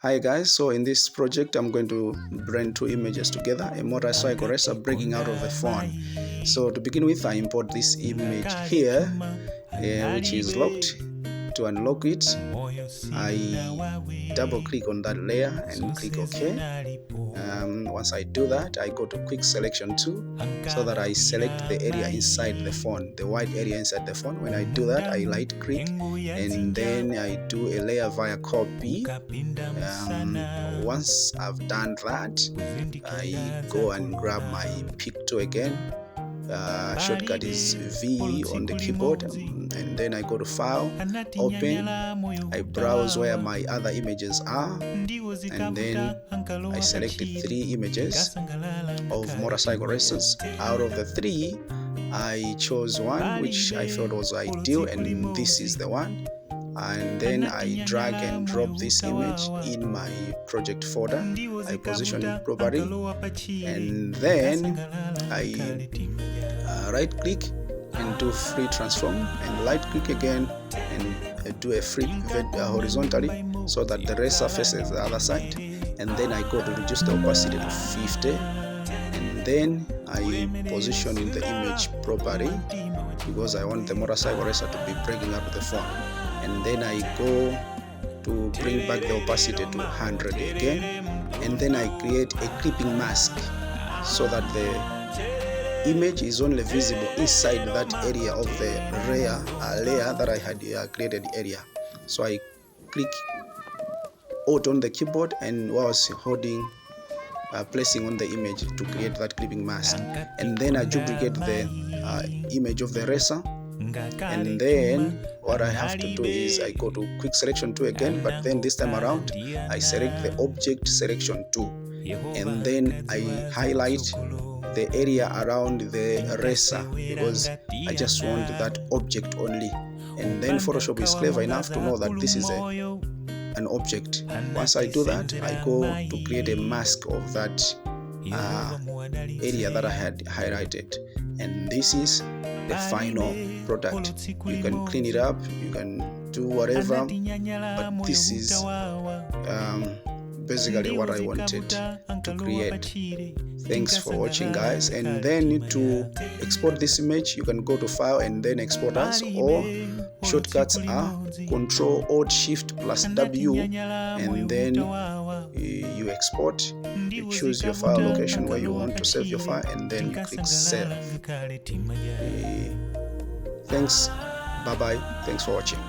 Hi guys, so in this project I'm going to blend two images together, a motorcycle racer breaking out of the phone. So to begin with, I import this image here, which is locked. To unlock it, I double click on that layer and click OK. Once I do that, I go to quick selection 2 so that I select the area inside the phone, the white area inside the phone. When I do that, I right click and then I do a layer via copy. Once I've done that, I go and grab my pick tool again. Shortcut is V on the keyboard, and then I go to File, Open. I browse where my other images are, and then I selected 3 images of motorcycle racers. Out of the 3, I chose one which I felt was ideal, and this is the one. And then I drag and drop this image in my project folder. I position it properly, and then I right click and do free transform, and right click again and do a free horizontally so that the racer faces the other side. And then I go to reduce the opacity to 50, and then I position in the image properly because I want the motorcycle racer to be breaking out of the phone. And then I go to bring back the opacity to 100 again, and then I create a clipping mask so that the image is only visible inside that area of the layer that I had created area. So I click Alt on the keyboard, and whilst holding placing on the image to create that clipping mask, and then I duplicate the image of the racer. And then what I have to do is I go to quick selection 2 again, but then this time around I select the object selection 2, and then I highlight the area around the racer because I just want that object only. And then Photoshop is clever enough to know that this is an object. Once I do that, I go to create a mask of that area that I had highlighted, and this is the final product. You can clean it up, you can do whatever, but this is basically what I wanted to create. Thanks for watching, guys. And then to export this image, you can go to File and then Export As, or shortcuts are Control Alt Shift plus W, and then you export. You choose your file location where you want to save your file, and then you click Save. Thanks. Bye bye. Thanks for watching.